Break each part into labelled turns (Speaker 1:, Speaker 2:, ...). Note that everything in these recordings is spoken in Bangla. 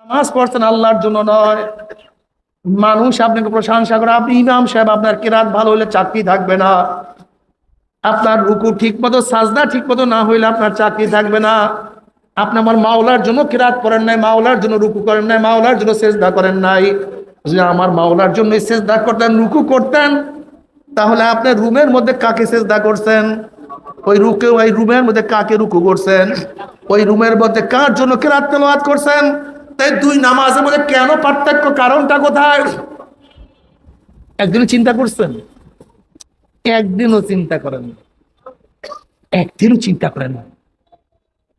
Speaker 1: নামাজ পড়ছেন আল্লাহর জন্য নয়, মানুষ আপনাকে প্রশংসা করে। আপনি ইমাম সাহেব, আপনার কেরাত ভালো হলে চাকরি থাকবে না, আপনার রুকু ঠিক মতো, সাজদা ঠিক মতো না হইলে আপনার চাকরি থাকবে না। আপনি আমার মাওলার জন্য কেরাত করেন নাই, মাওলার জন্য রুকু করেন নাই, মাওলার জন্য সেজদা করেন নাই। যদি আমার মাওলার জন্য সেজদা করতেন, রুকু করতেন, তাহলে আপনি রুমের মধ্যে কাকে সেজদা করছেন? ওই রুমের মধ্যে কাকে রুকু করছেন? ওই রুমের মধ্যে কার জন্য কেরাত তেলাওয়াত করছেন? তাই দুই নামাজের মধ্যে কেন পার্থক্য? কারণটা কোথায়? একদিনও চিন্তা করছেন? একদিনও চিন্তা করেন? একদিনও চিন্তা করেন না।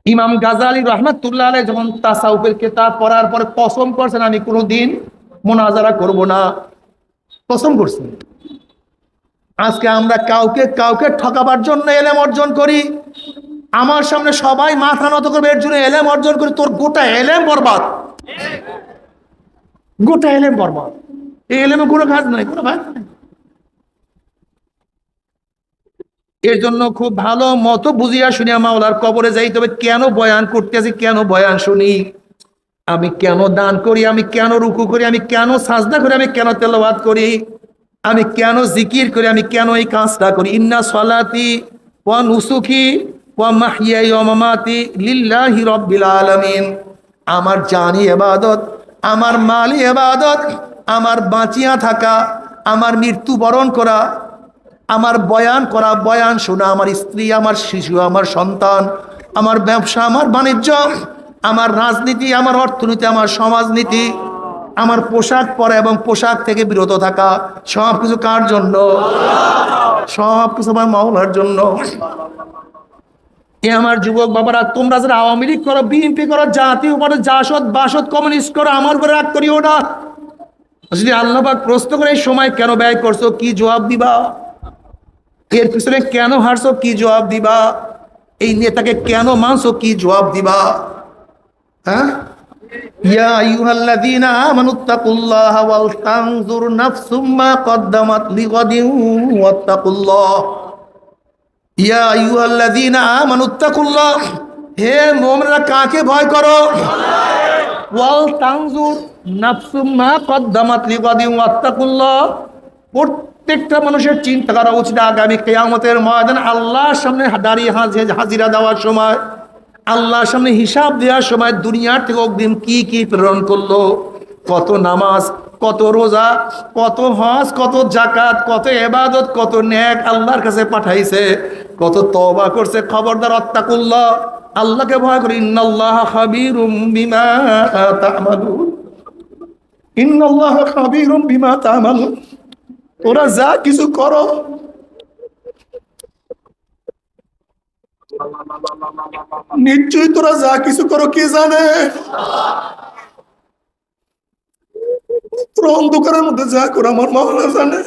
Speaker 1: ইমাম গাজালি রহমাতুল্লাহ আলাইহি যখন তাসাউফের কিতাব পড়ার পরে কসম করছেন, আমি কোনোদিন মুনাজারা করব না, কসম করছেন। আজকে আমরা কাউকে কাউকে ঠকাবার জন্য এলেম অর্জন করি। আমার সামনে সবাই মাথা নত করবে, এর জন্য এলেম অর্জন করি। তোর গোটা এলেম বরবাদ, গোটা এলেম বরবাদ। এই এলেমে কোনো কাজ নাই, কোনো কাজ নাই। এর জন্য খুব ভালো মতো বুঝিয়া শুনিয়া মাওলার কবরে যাইতে হবে। কেন বয়ান করতেছি, কেন বয়ান শুনি, আমি কেন দান করি, আমি কেন রুকু করি, আমি কেন সাজদা করি, আমি কেন তেলাওয়াত করি, আমি কেন জিকির করি, আমি কেন এই কাজটা করি। ইন্না সলাতি ওয়া নুসুকি ওয়া মাহইয়াই ওয়া মামাতি লিল্লাহি রাব্বিল আলামিন। আমার জানি ইবাদত, আমার মালি ইবাদত, আমার বাঁচিয়া থাকা, আমার মৃত্যুবরণ করা, আমার বয়ান করা, বয়ান শোনা, আমার স্ত্রী, আমার শিশু, আমার সন্তান, আমার ব্যবসা, আমার বাণিজ্য, আমার রাজনীতি, আমার অর্থনীতি, আমার সমাজনীতি, আমার পোশাক পরা এবং পোশাক থেকে বিরত থাকা, সব কিছু কার জন্য? সব কিছু আমার মাওলার জন্য। এ আমার যুবক বাবারা, তোমরা যারা আওয়ামী লীগ করো, বিএনপি করো, জাতীয় করো, জাসদ বাসদ কমিউনিস্ট করো, আমার উপরে রাগ করিও না। যদি আল্লাহ পাক প্রশ্ন করে এই সময় কেন ব্যয় করছো, কি জবাব দিবা? এর পিছনে কেন হারছো, কি জবাব দিবা? এই নেতাকে কেন মানছো, কি জবাব দিবা? হ্যাঁ, ইয়া আইয়ুহাল্লাযীনা আমানুত্তাকুল্লাহা ওয়াল তানজুর নাফসুম মা কদ্দামাত লিগাদিন ওয়াত্তাকুল্লাহ। ইয়া আইয়ুহাল্লাযীনা আমানুত্তাকুল্লাহ, হে মুমিনরা কাকে ভয় করো? ওয়াল তানজুর নাফসুম মা কদ্দামাত লিগাদিন ওয়াত্তাকুল্লাহ। প্রত্যেকটা মানুষের চিন্তা করা উচিত, আগামী কিয়ামতের ময়দানে আল্লাহর সামনে দাঁড়িয়ে হাজিরা দেওয়ার সময়, আল্লাহর সামনে হিসাব দেওয়ার সময় দুনিয়ার থেকে অগ্রিম কি কি প্রেরণ করলো, কত নামাজ, কত রোজা, কত হজ, কত যাকাত, কত ইবাদত, কত নেক আল্লাহর কাছে পাঠাইছে, কত তওবা করছে। খবরদার, আত্তাকুল্লাহ, আল্লাহকে ভয় করি। ইন্নাল্লাহা খাবীরুম বিমা তা'মালুন, ইন্নাল্লাহা খাবীরুম বিমা তা'মালুন। তোরা যা কিছু করো, নিশ্চয়ই তোরা যা কিছু করো কে জানে? তোরা অন্ধকারের মধ্যে যা করো আমার মাওলা জানে,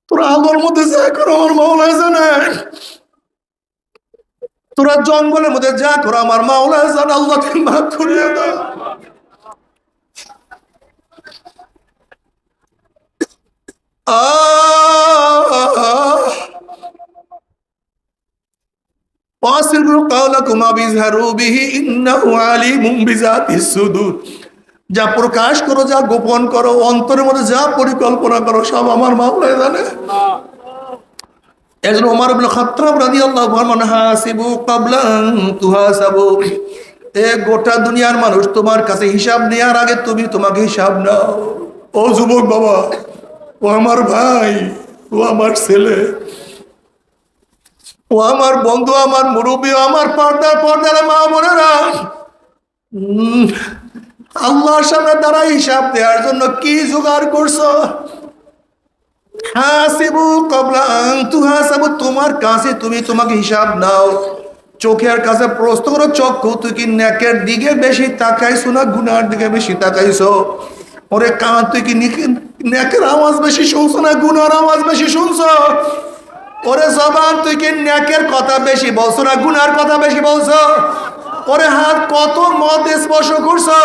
Speaker 1: তোরা আলোর মধ্যে যা করো আমার মাওলা জানে, তোরা জঙ্গলের মধ্যে যা করো আমার মাওলা জানে। আল্লাহকে মাফ করিয়ে দাও। যা প্রকাশ করো, যা গোপন করো, অন্তরের মধ্যে যা পরিকল্পনা করো, সব আমার মাওলা জানে। এজন্য ওমর ইবনে খাত্তাব রাদিয়াল্লাহু আনহু বলেন, হাসিবু ক্বাবলা আন তুহাসাবু। এ গোটা দুনিয়ার মানুষ, তোমার কাছে হিসাব নেওয়ার আগে তুমি তোমাকে হিসাব নাও। ও যুবক বাবা, ও আমার ভাই, ও আমার ছেলে, ও আমার বন্ধু, আমার মুরব্বী, আমার পর্দার মা বোনেরা, আল্লাহর সামনে দাঁড়াই হিসাব দেওয়ার জন্য কি জোগাড় করছো? হাসিবু ক্বাবলা আন তুহাসাবু, তোমার কাছে তুমি তোমাকে হিসাব নাও। চোখের কাছে প্রশ্ন করো, চক্ষু তুই কি নেকের দিকে বেশি তাকাইছো না গুনার দিকে বেশি তাকাইছো? ওরে কান, তুই কি নেকের আওয়াজ বেশি শুনছো না গুনার আওয়াজ বেশি শুনছো? ওরে জবান, তুই কি নেকের কথা বেশি বলছো না গুনার কথা বেশি বলছো? ওরে হাত, কত মদ স্পর্শ করছো?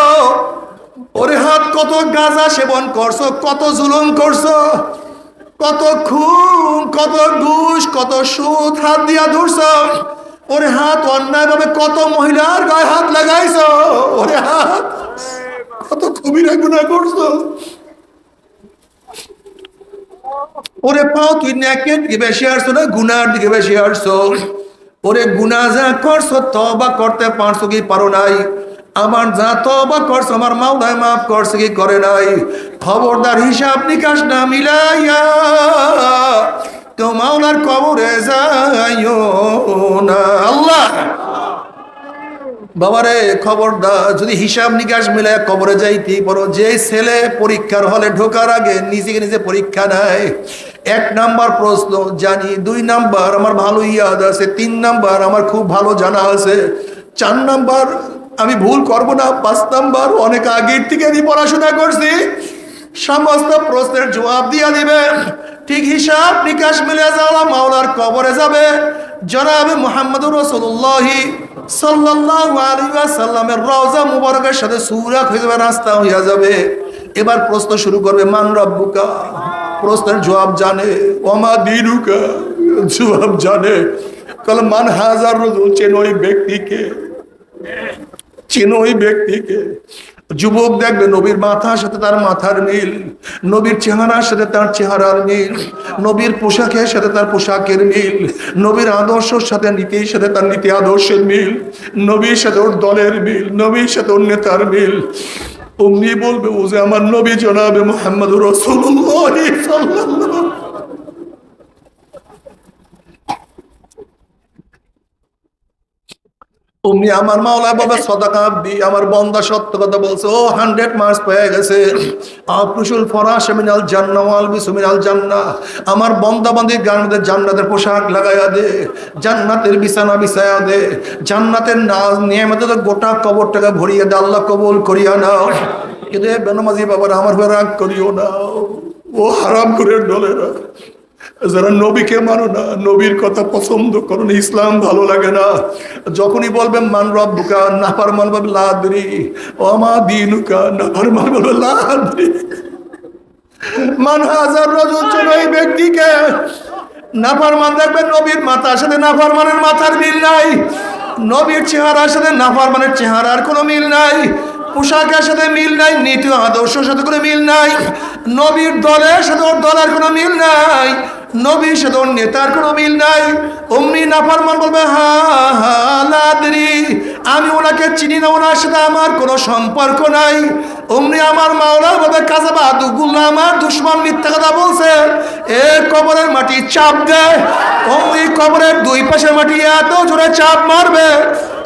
Speaker 1: ওরে হাত, কত গাঁজা সেবন করছো, কত জুলুম করছো, কত খুন, কত ঘুষ, কত সুদ হাত দিয়া ধরছো? ওরে হাত অন্যায় ভাবে কত মহিলার গায়ে হাত লাগাইছো, ওরে হাত কত কবিরা গুনাহ করছো, ওরে পাও তুই নেকের দিকে বেশি আসছো না গুনার দিকে বেশি আসছো? ওরে গুনাহ যা করছো তওবা করতে পারছো কি পারো নাই? আমার যা তওবা করছো আমার মাওলায় মাফ করছে কি করে নাই? খবরদার হিসাব নিকাশ না মিলাইয়া তো মাওলার কবরে যাইও না। আল্লাহ বাবারে খবরদার, যদি হিসাব নিকাশ মিলায় কবরে যাইতেই পারো। যে ছেলে পরীক্ষার হলে ঢোকার আগে নিজেকে নিজে পরীক্ষা নেয়, 1 নাম্বার প্রশ্ন জানি, 2 নাম্বার আমার ভালো ইয়াদ আছে, 3 নাম্বার আমার খুব ভালো জানা আছে, 4 নাম্বার আমি ভুল করব না, 5 নাম্বার অনেক আগের থেকে আমি পড়াশোনা করছি, সমস্ত প্রশ্নের জবাব দিয়ে দিবে। ঠিক হিসাব নিকাশ মিলে যাওয়া মাওলার কবরে যাবে। জনাবে মুহাম্মদুর রাসূলুল্লাহ সাল্লাল্লাহু আলাইহি ওয়াসাল্লামের রওজা মুবারকের সাথে সুরাত হয়ে যাবে, রাস্তা হয়ে যাবে। এবার প্রশ্ন শুরু করবে, মান রব্বুকা, প্রশ্নের জবাব জানে, ওমা দীনুকা, জবাব জানে, কাল মান হাজার রাজুল, চেনো ওই ব্যক্তিকে, চেনো ওই ব্যক্তিকে। যুবক দেখবে নবীর মাথার সাথে তার মাথার মিল, নবীর চেহারার সাথে তার চেহারার মিল, নবীর পোশাকের সাথে তার পোশাকের মিল, নবীর আদর্শের সাথে নীতির সাথে তার নীতি আদর্শের মিল, নবীর সাথে ওর দলের মিল, নবীর সাথে ওর নেতার মিল। অমনি বলবে ও যে আমার নবী জনাবে মুহাম্মদুর রাসূলুল্লাহ সাল্লাল্লাহু। অমনি আমার মাওলা বাবা সদাকা দি, আমার বন্দা সত্য কথা বলছে, ও 100 মার্কস পেয়ে গেছে। আফরুশুল ফরাশ মিনাল জান্নাহ ওয়াল বিসু মিনাল জান্নাহ, আমার বন্দা বান্দির গায়ের মধ্যে জান্নাতের পোশাক লাগাইয়া দে, জান্নাতের বিছানা বিছাইয়া দে, জান্নাতের নিয়ামতের গোটা কবরটাকে ভরিয়ে দে, আল্লাহ কবুল করিয়া নাও। কিন্তু বেনামাজি বাবার আমার উপর রাগ করিও না, ও হারাম করে ডলেরা, যারা নবীকে মানো না, নবীর কথা পছন্দ করো না, ইসলাম ভালো লাগে না, যখনই বলবেন মান রব্বুকা, নাফরমান বলবে লা আদরি, ওমা দীনুকা, নাফরমান বলবে লা আদরি। মান হাজার রাজুল, চেনো এই ব্যক্তিকে। নাফরমান দেখবেন নবীর মাথার সাথে নাফরমানের মাথার মিল নাই, নবীর চেহারার সাথে নাফরমানের চেহারার কোনো মিল নাই, পোশাকের সাথে মিল নাই, নীতি আদর্শের সাথে কোনো মিল নাই, নবীর দলের সাথে ওর দলের কোনো মিল নাই, নবীর সাথে ওর নেতার কোনো মিল নাই। অমনি নাফরমান বলবে হা হা লা আদরি, আমি ওনাকে চিনি না, ওনার সাথে আমার কোনো সম্পর্ক নাই। অমনি আমার মাওলা বলবে কাযাবা আদুগুল্লাহ, আমার দুশমন মিথ্যা কথা বলছে, এ কবরের মাটি চাপ দেয়। অমনি কবরের 2 পাশের মাটি এত জোরে চাপ মারবে,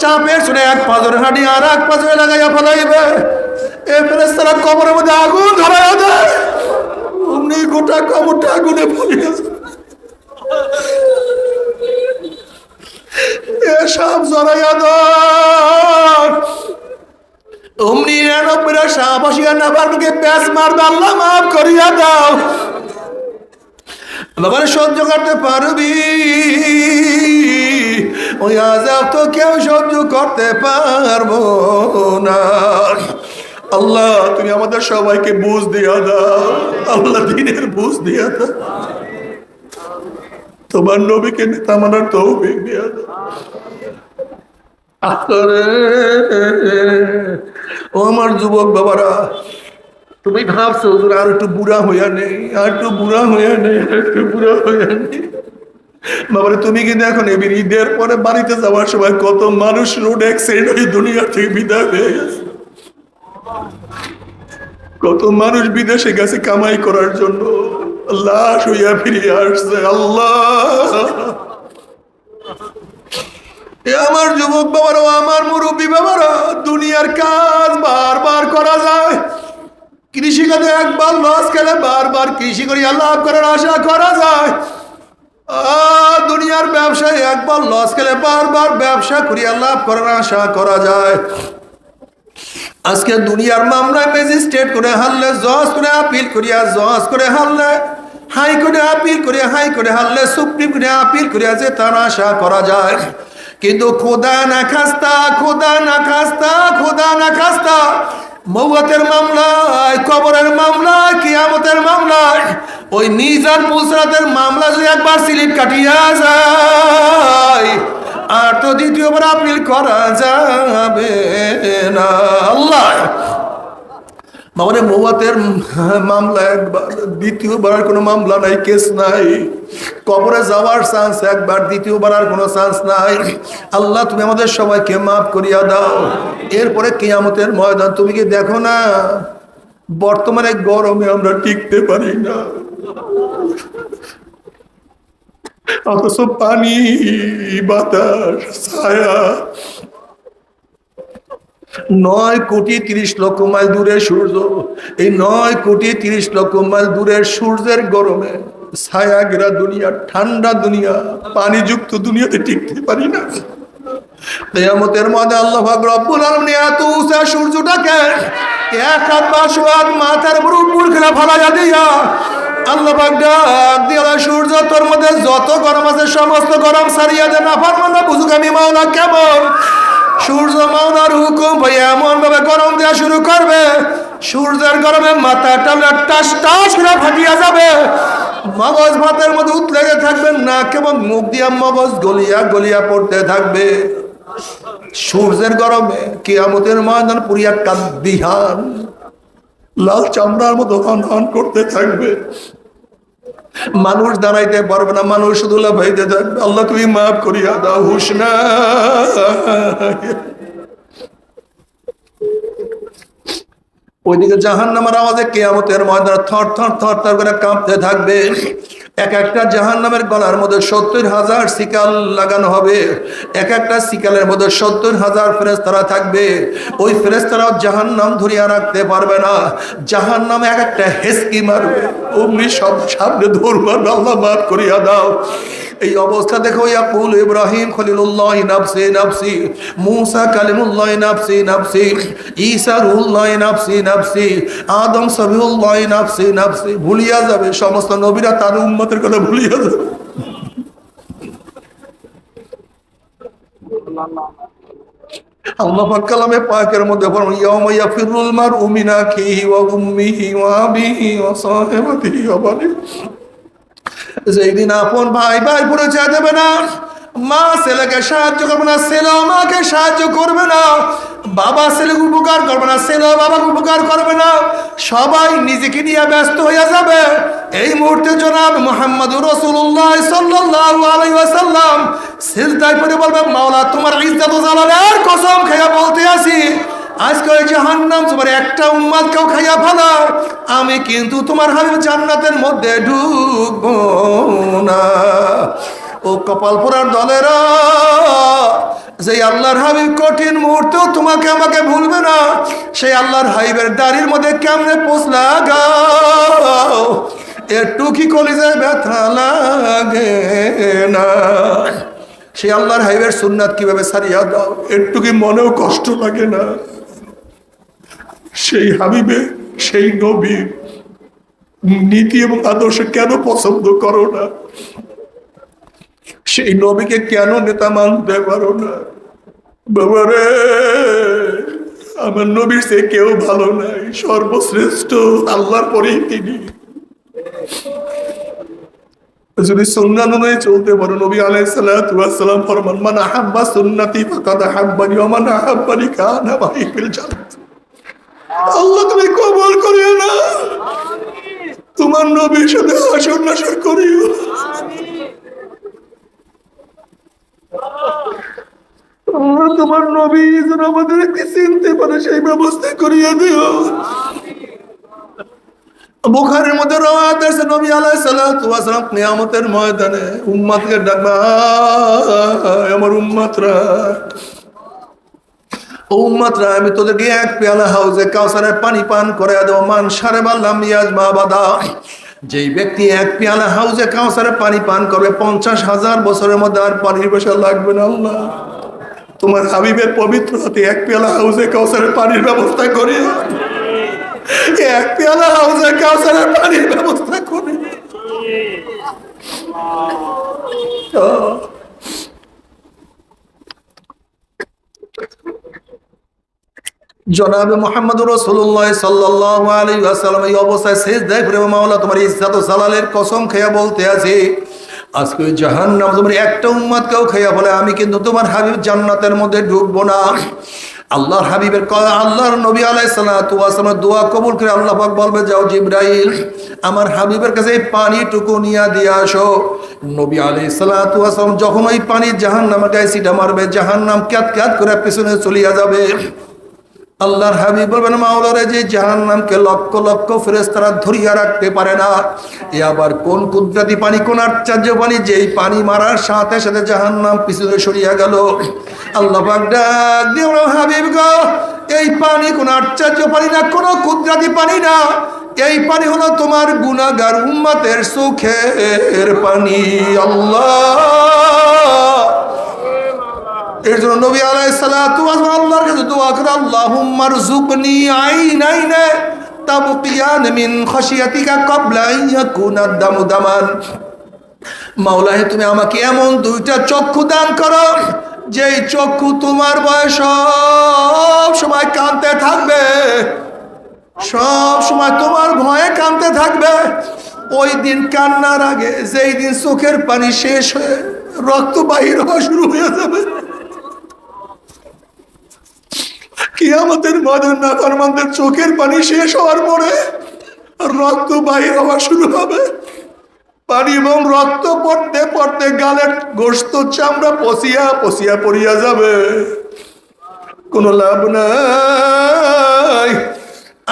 Speaker 1: চাপের শুনে এক পাজরে হাঁটি আর এক পাজরে লাগাইয়া ফেলাইবে। এ ফেরেশতারা কবরের মধ্যে আগুন ধরাইয়া দেয়, অমনি গোটা কবরটা আগুনে পুড়িয়ে যায়। এসব জড়াইয়া দাও, অমনি 99 শাহবাসিয়া নাফরমানকে প্যাঁচ মারবে, আল্লাহ মাফ করিয়া দাও। বাবার সহ্য করতে পারবি? ওই আযাব তো কেউ সহ্য করতে পারবো না। আল্লাহ তুমি আমাদের সবাইকে বুঝ দিয়া দাও, আল্লাহ দিনের বুঝ দিয়া দাও, তোমার নবীকে নেতা মানার তৌফিক দিয়া দাও। ও আমার যুবক বাবারা, তুমি ভাবছো আর একটু বুড়া হইয়া নেই, আর একটু বুড়া হইয়া নেই, একটু বুড়া হইয়া নেই। বাবারে তুমি কিন্তু এখন এবার ঈদের পরে বাড়িতে যাওয়ার সময় কত মানুষ রোড অ্যাক্সিডেন্ট হয়ে দুনিয়া থেকে বিদায় হয়ে গেছে, কত মানুষ বিদেশে গেছে কামাই করার জন্য, লাশ হইয়া ফিরিয়ে আসছে। আল্লাহ আমার যুবক বাবারা, আমার মুরব্বী বাবারা, দুনিয়ার কাজ বারবার করা যায়, কৃষিকাজে একবার লস খেলে বারবার কৃষি করিয়া লাভ করার আশা করা যায়। দুনিয়ার ব্যবসায় একবার লস খেলে বারবার ব্যবসা করিয়া লাভ করার আশা করা যায়। আজকে দুনিয়ার মামলায় ম্যাজিস্ট্রেট করে হারলে, জজ করে আপিল করিয়া, জজ করে হারলে, হাইকোর্টে আপিল করিয়া, হাইকোর্টে হারলে সুপ্রিম কোর্টে আপিল করিয়া যে তার আশা করা যায়। কিন্তু খোদা না খাস্তা, খোদা না খাস্তা, খোদা না খাস্তা, মৌয়াতের মামলায়, কবরের মামলায়, কিয়ামতের মামলায়, ওই মিজান পুসরাতের মামলা যদি একবার স্লিপ কাটিয়া যায়, আর তো দ্বিতীয়বার আপিল করা যাবে না। আল্লাহ বাবারে মৌয়াতের মামলা একবার, দ্বিতীয়বার আর কোনো মামলা নাই, কেস নাই। কবরে যাওয়ার চান্স একবার, দ্বিতীয়বার আর কোনো চান্স নাই। আল্লাহ তুমি আমাদের সবাইকে মাফ করিয়া দাও। এরপরে কিয়ামতের ময়দান তুমি কি দেখো না, বর্তমানে গরমে আমরা টিকতে পারি না, অথচ পানি, বাতাস, ছায়া, 9,30,00,000 মাইল দূরের সূর্য, এই 9,30,00,000 মাইল দূরের সূর্যের গরমে ছায়া ঘেরা দুনিয়া, ঠান্ডা দুনিয়া, পানিযুক্ত দুনিয়াতে টিকতে পারি না। কিয়ামতের মধ্যে আল্লাহ পাক রব্বুল আলামিন এত উঁচা সূর্যটাকে এক হাত বা সোয়াদ মাথার উপর উপর করে ফালাইয়া দিয়া আল্লাহ পাক ডাক দিয়া, সূর্য তোর মধ্যে যত গরম আছে সমস্ত গরম সারিয়া দে, নাফরমানরা বুঝুক আমি মাওলা কেমন। সূর্য মাওলার হুকুম ভাই এমন ভাবে গরম দেওয়া শুরু করবে, সূর্যের গরমে মাথা টানা টাস টাস করে ফাটিয়া যাবে, মগজ ভাতের মধ্যে উতলে থাকবে না, কেমন মুখ দিয়া মগজ গলিয়া গলিয়া পড়তে থাকবে সূর্যের গরমে। কিয়ামতের ময়দান পুরিয়া কাদ্দিহান, লাল চামড়ার মতো হন হন করতে থাকবে, মানুষ দাঁড়াইতে পারবে না, মানুষ শুধু লাফাইতে থাকবে। আল্লাহ তুমি মাফ করিয়া দাও। হুশ নাই। ওইদিকে জাহান্নামের আওয়াজে কিয়ামতের ময়দান থর থর থর থর করে কাঁপতে থাকবে। এক একটা জাহান্নামের গলার মধ্যে 70,000 শিকাল লাগানো হবে, এক একটা শিকালের মধ্যে 70,000 ফেরেশতারা থাকবে। ওই ফেরেশতারাও জাহান্নাম ধরিয়া রাখতে পারবে না, জাহান্নাম এক একটা হেসকি মারবে, অমনি সব সামনে ধরবার। আল্লাহ মাফ করিয়া দাও। এই অবস্থা দেখো, ইয়াকুল ইব্রাহিম খলিলুল্লাহ নাফসি নাফসি, মুসা কালিমুল্লাহ নাফসি নাফসি, ঈসা রুহুল্লাহ নাফসি নাফসি, আদম সবিহুল্লাহ নাফসি নাফসি। ভুলিয়া যাবে সমস্ত নবীরা, তার উম্মতের কথা ভুলিয়া যাবে। আল্লাহ পাক কালামে পাকের মধ্যে বলেন, ইয়াউমা ইয়াফিরুল মারউ মিন আখিহি ওয়া উম্মিহি ওয়া আবিহি ওয়া সাহিবাতিহি ওয়া বানিহি। যেই দিন আপন ভাই ভাই পরিচয় দেবে না, মা ছেলেকে সাহায্য করবে না, ছেলে মাকে সাহায্য করবে না, বাবা ছেলেকে উপকার করবে না, ছেলে বাবাকে উপকার করবে না, সবাই নিজেকে নিয়ে ব্যস্ত হয়ে যাবে। এই মুহূর্তে জনাব মুহাম্মদুর রাসূলুল্লাহ সাল্লাল্লাহু আলাইহি ওয়াসাল্লাম সিজদায় পড়ে বলবে, মাওলা তোমার ইজ্জত ও জালালের কসম খেয়ে বলতে আছি, আজকে ওই জাহান্নাম তোমার একটা উম্মতকেও খাইয়া ফেলাও, আমি কিন্তু তোমার হাবিব জান্নাতের মধ্যে ঢুকবো না। ও কপাল পোড়ার দলেরা, সেই আল্লাহর হাবিব কঠিন মুহূর্তেও তোমাকে আমাকে ভুলবে না, সেই আল্লাহর হাবিবের দাড়ির মধ্যে কেমনে পোষ লাগাও, একটু কি কলিজায় ব্যথা লাগে না? সেই আল্লাহর হাবিবের সুন্নাত কিভাবে ছাড়িয়া দাও, একটু কি মনেও কষ্ট লাগে না? সেই হাবিবে, সেই নবী নীতি এবং আদর্শ কেন পছন্দ করো না? সেই নবীকে কেন নেতা মানতে পারো না? বাবারে, আমার নবীর সে কেউ ভালো নাই, সর্বশ্রেষ্ঠ আল্লাহর পরেই তিনি। যদি সুন্নাত অনুযায়ী চলতে পারো, নবী আলাইহিস সালাতু ওয়াস সালাম ফরমান, মান আহাব্বা সুন্নতি ফাকাদ আহাব্বানি ওয়া মান আহাব্বানি কানা মাই ফিল জান্নাত। আল্লাহ তুমি কবুল করিও না, তোমার নবীর সাথে হাসর নাসর করিও। তোমার নবী যেন আমাদেরকে চিনতে পারে সেই ব্যবস্থা করিয়া দিও। বুখারীর মধ্যে রওয়ায়াত আছে, নবী আলাইহিস সালাতু ওয়াস সালাম কিয়ামতের ময়দানে উম্মতকে ডাকবে, আমার উম্মতরা, ও উম্মতরা, আমি তোদেরকে এক পেয়ালা হাউজে কাউসারের পানি পান করে দেব। মান শারিবা লাম ইয়াজমা বাদা, যেই ব্যক্তি এক পেয়ালা হাউজে কাউসারের পানি পান করবে, 50,000 বছরের মধ্যে আর পানির পয়সা লাগবে না। আল্লাহ তোমার হাবিবের পবিত্র হাতে এক পেয়ালা হাউজে কাউসারের পানির ব্যবস্থা করে, এক পেয়ালা হাউজে কাউসারের পানির ব্যবস্থা করে। জনাবে মুহাম্মদুর রাসূলুল্লাহ সাল্লাল্লাহু আলাইহি ওয়াসাল্লাম এই অবস্থায় সিজদায় পড়ে, মাওলা তোমার ইজ্জত ও জালালের কসম খেয়ে বলতে আছি, আজকে ওই জাহান্নাম তোমার একটা উম্মত কেউ খাইয়া বলে আমি কিন্তু তোমার হাবিব জান্নাতের মধ্যে ঢুকবো না, আল্লাহর হাবিবের আল্লাহর নবী আলাইহিস সালাতু ওয়াস সালাম দোয়া কবুল করে আল্লাহ পাক বলবে যাও জিবরাইল আমার হাবিবের কাছে এই পানিটুকু নিয়ে দিয়ে আসো। নবী আলাইহিস সালাতু ওয়াস সালাম যখন ওই পানি জাহান্নামের গায়ে ছিটা মারবে, জাহান্নাম ক্যাত ক্যাত করে পিছনে চলিয়া যাবে। আল্লাহর হাবিব বলবেন মাওলারে যে জাহান্নামকে লক্ষ লক্ষ ফেরেশতারা ধরিয়া রাখতে পারে না, এ আবার কোন কুদরতি পানি, কোন আশ্চর্য পানি, যেই পানি মারার সাথে সাথে জাহান্নাম পিছনে সরিয়া গেল। আল্লাহ পাক ডাক দিয়ে হাবিব গো এই পানি কোন আশ্চর্য পানি না, কোন কুদরতি পানি না, এই পানি হলো তোমার গুনাহগার উম্মতের চোখের পানি। আল্লাহ, এর জন্য নবী আলাইহিস সালাতু ওয়াস সালাম আল্লাহর কাছে দোয়া করে আল্লাহুম্মা রযুকনি আইনাইনা তাবকিয়ান মিন খাশিয়াতিকা ক্বাবলা আন ইয়াকুনা দামু দামান। মাওলা হে তুমি আমাকে এমন দুইটা চক্ষু দান করো যেই চক্ষু তোমার বয়স সব সময় কাঁদতে থাকবে, সব সময় তোমার ভয়ে কাঁদতে থাকবে। ওই দিন কান্নার আগে যেই দিন চোখের পানি শেষ হয়ে রক্ত বাহির হওয়া শুরু হয়ে যাবে, কিয়ামতের ময়দানে নাফরমানদের চোখের পানি শেষ হওয়ার পরে রক্ত বাহির হওয়া শুরু হবে। পানি এবং রক্ত পড়তে পড়তে গালের গোশত চামড়া পচিয়া পচিয়া পড়িয়া যাবে, কোনো লাভ নাই।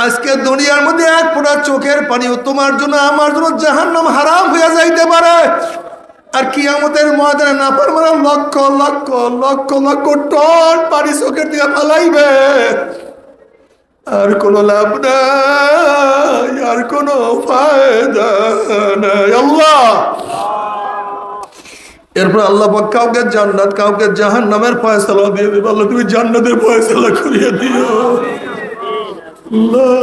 Speaker 1: আজকে দুনিয়ার মধ্যে এক ফোঁটা চোখের পানিও তোমার জন্য আমার জন্য জাহান্নাম হারাম হয়ে যাইতে পারে। আর কিয়ামতের ময়দানে নাফরমানরা লক্ষ লক্ষ লক্ষ লক্ষ টন পানি চোখের দিকে ফালাইবে, আর কোনো লাভ নাই, আর কোনো ফায়দা নাই। আল্লাহ, এরপর আল্লাহ পাক কাউকে জান্নাত কাউকে জাহান্নামের ফয়সালা দিয়ে দেবে। আল্লাহ তুমি জান্নাতের ফয়সালা করিয়ে দিও। আল্লাহ,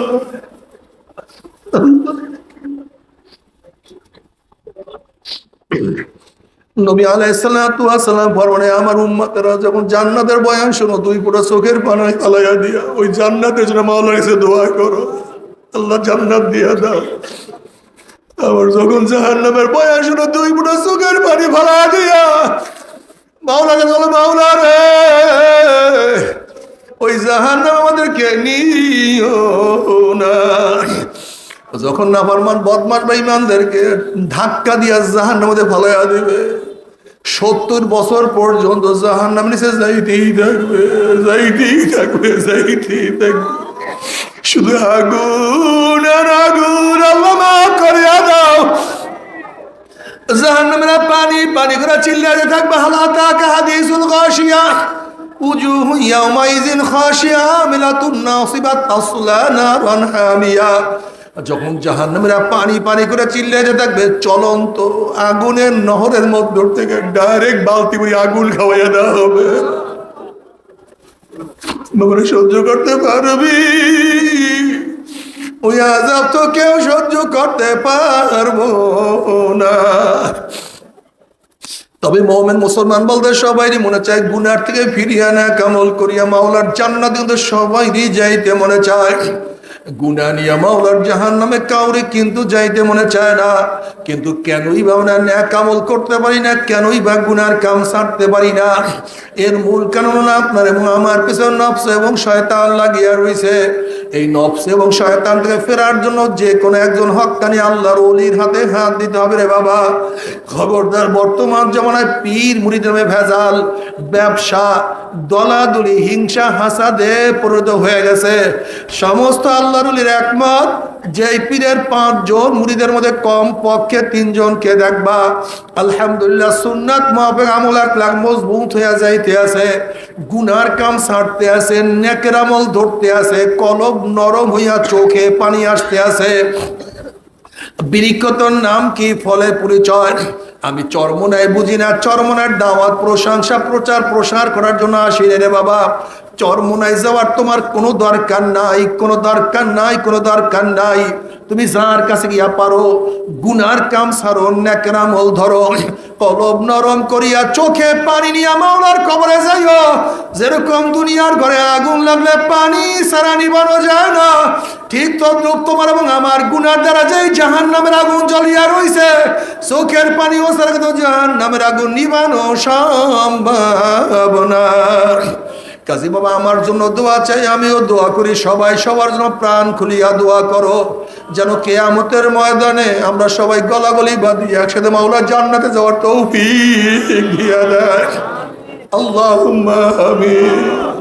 Speaker 1: নবী আলাইহিস সালাতু ওয়াস সালাম ফরমানে আমার উম্মতেরা যখন জান্নাতের বয়ান শোনো দুই ফোঁটা চোখের পানি ফালাইয়া দিয়া ওই জান্নাতের জন্য মাওলার কাছে দোয়া করো, আল্লাহ জান্নাত দিয়া দাও। আবার যখন জাহান্নামের বয়ান শোনো দুই ফোঁটা চোখের পানি ফালাইয়া দিয়া মাওলাকে বলো মাওলা রে ওই জাহান্নাম আমাদেরকে নিও না। যখন নাফরমান বদমাশ বেঈমানদেরকে ধাক্কা দিয়া জাহান্নামের মধ্যে ফালাইয়া দিবে, 70 বছর পর্যন্ত জাহান্নামের নিচে যাইতেই থাকবে, যাইতেই থাকবে, যাইতেই থাকবে, শুধু আগুন আর আগুন। আল্লাহ মাফ করিয়া দাও। জাহান্নামের পানি পানি করে চিল্লাতে থাকবে হালাতা কাহাদিসুল গাশিয়া উজুহু ইয়াউমাইযিন খাশিয়া মিলাতুন নাসিবাত তাসলা নারান হামিয়া। যখন জাহান্নামের পানি পানি করে চিল্লাতে থাকবে চলন্ত আগুনের নহরের মধ্য থেকে ডাইরেক্ট বালতি করে আগুন খাওয়াইয়া দেওয়া হবে। বাবা সহ্য করতে পারবি? ওই আযাব তো কেউ সহ্য করতে পারবো না। তবে মুমিন মুসলমান বলতে সবাইরই মনে চায় গুনার থেকে ফিরিয়া না কামল করিয়া মাওলার জান্নাতে কিন্তু সবাইরই যাইতে মনে চায়। গুনাহ নিয়া মাওলার জাহান্নামে কাউরে কিন্তু যাইতে মনে চায় না। কিন্তু কেনই বা আমরা নেক আমল করতে পারি না, কেনই বা গুনার কাম ছাড়তে পারি না? এর মূল কারণ হলো আপনার এবং আমার পিছনে নফস এবং শয়তান লাগিয়া রয়েছে। এই নফস এবং শয়তান থেকে ফেরার জন্য যে কোনো একজন হক্কানি আল্লাহর ওলির হাতে হাত দিতে হবে রে বাবা। খবরদার, বর্তমান জমানায় পীর মুরিদের নামে ভেজাল, ব্যবসা, দলাদলি, হিংসা, হাসাদে পরিণত হয়ে গেছে। সমস্ত আল্লাহর ওলির একমত যেই পীরের 5 জন মুরিদের মধ্যে কম পক্ষে 3 জনকে দেখবা আলহামদুলিল্লাহ সুন্নাত মাফিক আমল আকলাক মজবুত হয়ে যাইতে আছে, গুনার কাম ছাড়তে আছে, নেকের আমল ধরতে আছে, কলব নরম হইয়া চোখে পানি আসতে আছে। বিরিক্তর নাম কি, ফলে পরিচয়। আমি চরমনায় বুঝি না, চরমনার দাওয়াত প্রশংসা প্রচার প্রসার করার জন্য আসি রে বাবা। চরমনায় যাওয়ার তোমার কোনো দরকার নাই, কোনো দরকার নাই, কোনো দরকার নাই। তুমি যার কাছে গিয়া পারো গুনার কাম সারো, নেকের আমল ধরো, কলব নরম করিয়া চোখে পানি নিয়া মাওলার কবরে যাইও। যেরকম দুনিয়ার ঘরে আগুন লাগলে পানি সারা নিবানো যায় না, ঠিক তদ্রূপ তোমার এবং আমার গুনার দ্বারা যেই জাহান্নামের আগুন জ্বলিয়া রইছে, চোখের পানি ও সারা কিন্তু জাহান্নামের আগুন নিবানো সম্ভব না। কাজী বাবা আমার জন্য দোয়া চাই, আমিও দোয়া করি, সবাই সবার জন্য প্রাণ খুলিয়া দোয়া করো, যেন কিয়ামতের ময়দানে আমরা সবাই গলাগলি বাঁধি একসাথে মাওলার জান্নাতে যাওয়ার তৌফিক দিয়া দেয়। আল্লাহুম্মা আমিন।